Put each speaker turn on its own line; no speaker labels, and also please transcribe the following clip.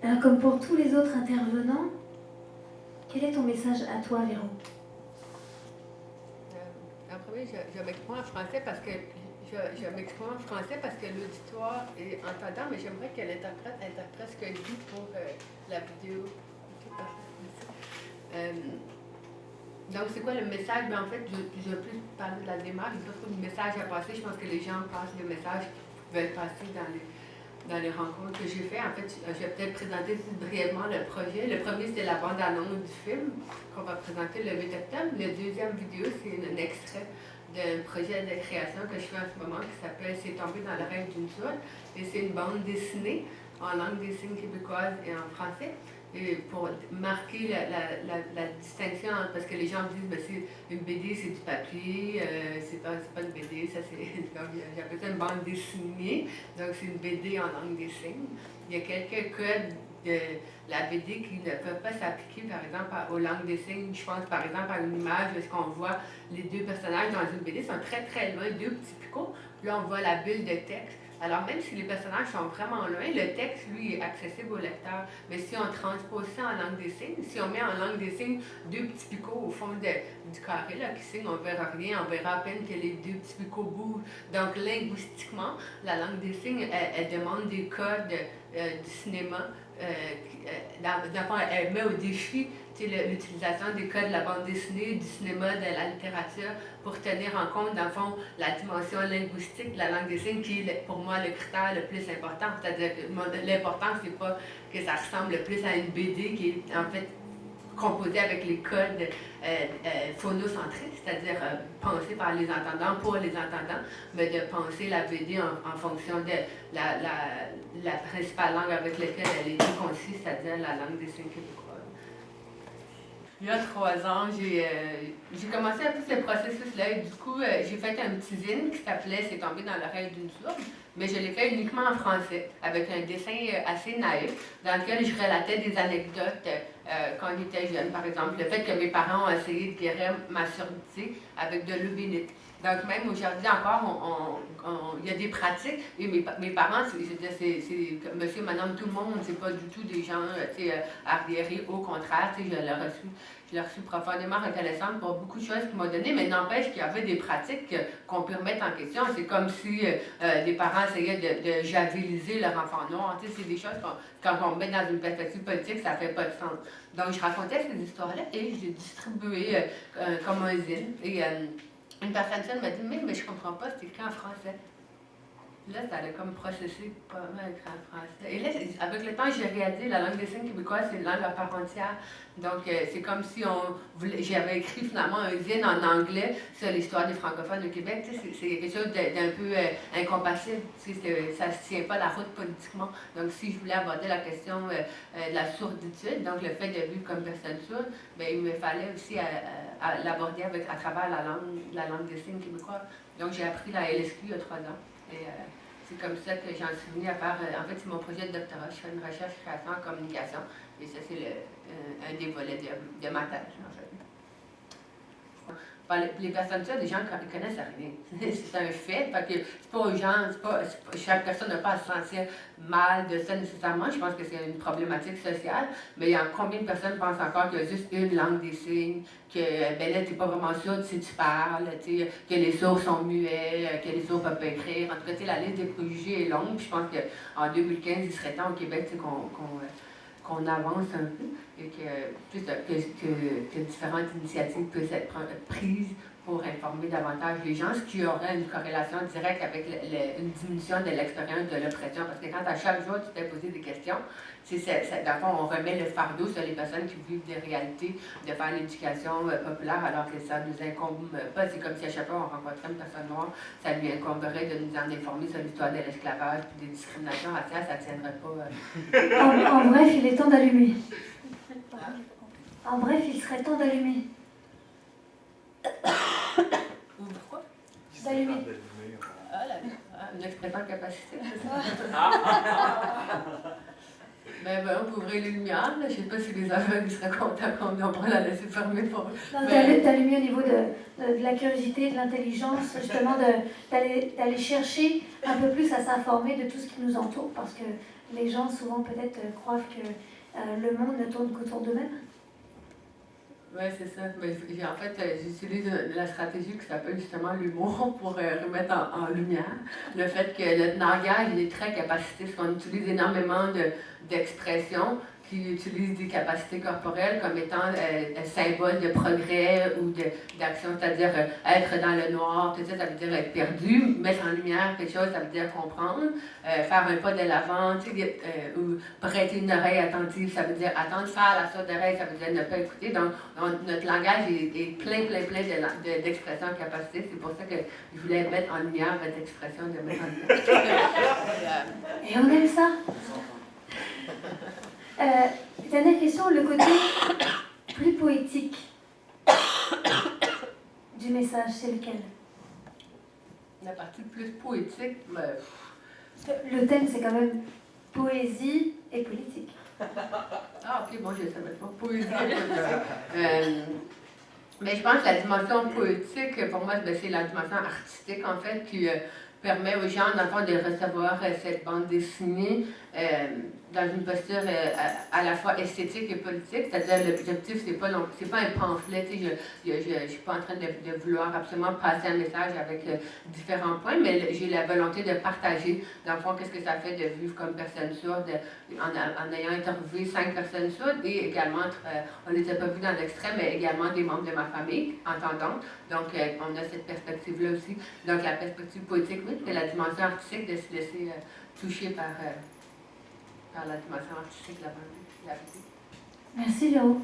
Alors, comme pour tous les autres intervenants, quel est ton message à toi, Véro?
En premier, je m'exprime en français parce que l'auditoire est entendant, mais j'aimerais que l'interprète interprète ce que je dis pour la vidéo. Donc, c'est quoi le message? Ben, en fait, je veux plus parler de la démarche, il n'y a pas trop de message à passer. Je pense que les gens passent le message qu'ils veulent passer dans les rencontres que j'ai fait. En fait, je vais peut-être présenter brièvement le projet. Le premier, c'était la bande-annonce du film qu'on va présenter le 8 octobre. La deuxième vidéo, c'est un extrait d'un projet de création que je fais en ce moment qui s'appelle C'est tombé dans l'oreille d'une sourde. Et c'est une bande dessinée en langue des signes québécoise et en français. Et pour marquer la distinction, parce que les gens me disent, ben, c'est une BD, c'est du papier, c'est pas une BD, ça c'est. Donc j'appelle ça une bande dessinée, donc c'est une BD en langue des signes. Il y a quelques codes de la BD qui ne peuvent pas s'appliquer, par exemple, aux langues des signes. Je pense, par exemple, à une image où on voit les deux personnages dans une BD, sont très très loin, deux petits picots, puis là on voit la bulle de texte. Alors, même si les personnages sont vraiment loin, le texte, lui, est accessible au lecteur. Mais si on transpose ça en langue des signes, si on met en langue des signes deux petits picots au fond du carré là, qui signent, on ne verra rien, on verra à peine que les deux petits picots bougent. Donc, linguistiquement, la langue des signes, elle demande des codes du cinéma. Elle met au défi l'utilisation des codes de la bande dessinée, du cinéma, de la littérature, pour tenir en compte, dans le fond, la dimension linguistique de la langue des signes, qui est pour moi le critère le plus important. C'est-à-dire que l'important, c'est pas que ça ressemble plus à une BD qui est en fait composée avec les codes phonocentriques, c'est-à-dire pensée par les entendants pour les entendants, mais de penser la BD en fonction de la principale langue avec laquelle elle est conçue, c'est-à-dire la langue des signes québécoise. Il y a 3 ans, j'ai commencé un peu ce processus-là et du coup, j'ai fait un petit zine qui s'appelait C'est tombé dans l'oreille d'une sourde, mais je l'ai fait uniquement en français, avec un dessin assez naïf, dans lequel je relatais des anecdotes quand j'étais jeune. Par exemple, le fait que mes parents ont essayé de guérir ma surdité avec de l'eau bénite. Donc, même aujourd'hui encore, il y a des pratiques. Et mes parents, c'est monsieur, madame, tout le monde, c'est pas du tout des gens arriérés. Au contraire, je l'ai reçu profondément reconnaissante pour beaucoup de choses qu'ils m'ont donné, mais n'empêche qu'il y avait des pratiques qu'on peut remettre en question. C'est comme si des parents essayaient de javeliser leur enfant noir. C'est des choses quand on met dans une perspective politique, ça fait pas de sens. Donc, je racontais ces histoires-là et je les distribuais comme un zine. Et, une personne seule m'a dit, mais je comprends pas, c'est écrit en français. Là, ça allait comme processer pas mal écrit en français. Et là, avec le temps, j'ai réalisé la langue des signes québécoise, c'est une langue à part entière. Donc, c'est comme si j'avais écrit finalement un zine en anglais sur l'histoire des francophones au Québec. C'est quelque chose d'un peu incompatible. Ça ne se tient pas la route politiquement. Donc, si je voulais aborder la question de la sourditude, donc le fait de vivre comme personne sourde, bien, il me fallait aussi l'aborder à travers la langue des signes québécoise. Donc, j'ai appris la LSQ il y a 3 ans. Et c'est comme ça que j'en suis venue à faire. En fait, c'est mon projet de doctorat. Je fais une recherche, création en communication. Et ça, c'est un des volets de ma thèse, en fait. Les personnes seules, les gens ne connaissent rien. C'est un fait. Fait que c'est pas aux gens, chaque personne n'a pas à se sentir mal de ça nécessairement. Je pense que c'est une problématique sociale. Mais il y a combien de personnes pensent encore qu'il y a juste une langue des signes, que ben là, tu n'es pas vraiment sûr si tu parles, que les sourds sont muets, que les sourds ne peuvent pas écrire. En tout cas, la liste des préjugés est longue. Puis je pense qu'en 2015, il serait temps au Québec qu'on avance un peu et que différentes initiatives puissent être prises pour informer davantage les gens, ce qui aurait une corrélation directe avec une diminution de l'expérience de l'oppression. Parce que quand à chaque jour tu t'es posé des questions, dans le fond, on remet le fardeau sur les personnes qui vivent des réalités, de faire l'éducation populaire alors que ça ne nous incombe pas. C'est comme si à chaque fois on rencontrait une personne noire, ça lui incomberait de nous en informer sur l'histoire de l'esclavage et des discriminations raciales, ça ne tiendrait pas.
En bref, il est temps d'allumer. En bref, il serait temps d'allumer.
Pourquoi?
D'allumer.
Une expression de capacité, c'est ça? Ben, on peut ouvrir les lumières. Je ne sais pas si les aveugles seraient contents qu'on pourrait la laisser fermer pour eux.
D'allumer au niveau de la curiosité, de l'intelligence, justement, d'aller chercher un peu plus à s'informer de tout ce qui nous entoure, parce que les gens souvent peut-être croient que le monde ne tourne qu'autour d'eux-mêmes.
Oui, c'est ça. Mais en fait, j'utilise la stratégie qui s'appelle justement l'humour pour remettre en lumière le fait que notre langage est très capacitiste, qu'on utilise énormément d'expressions qui utilisent des capacités corporelles comme étant symbole de progrès ou d'action, c'est-à-dire être dans le noir, tout ça, ça veut dire être perdu, mettre en lumière quelque chose, ça veut dire comprendre, faire un pas de l'avant, ou prêter une oreille attentive, ça veut dire attendre, faire la sorte d'oreille, ça veut dire ne pas écouter. Donc notre langage est plein d'expressions capacités. C'est pour ça que je voulais mettre en lumière votre expression de mettre en lumière.
Et on aime ça. Dernière question, le côté plus poétique du message, c'est lequel?
La partie plus poétique,
le thème, c'est quand même poésie et politique.
Ah, ok, bon, je ne savais pas. Poésie et politique. Mais je pense que la dimension poétique, pour moi, c'est la dimension artistique, en fait, qui permet aux gens, dans le fond, de recevoir cette bande dessinée dans une posture à la fois esthétique et politique. C'est-à-dire, l'objectif, c'est pas un pamphlet. Je ne suis pas en train de vouloir absolument passer un message avec différents points, mais j'ai la volonté de partager, dans le fond, qu'est-ce que ça fait de vivre comme personne sourde, en ayant interviewé 5 personnes sourdes et également, on ne les a pas vus dans l'extrait, mais également des membres de ma famille entendantes. Donc, on a cette perspective-là aussi. Donc, la perspective poétique, oui, c'est la dimension artistique de se laisser toucher par la dimension artistique de la musique.
Merci, Véro.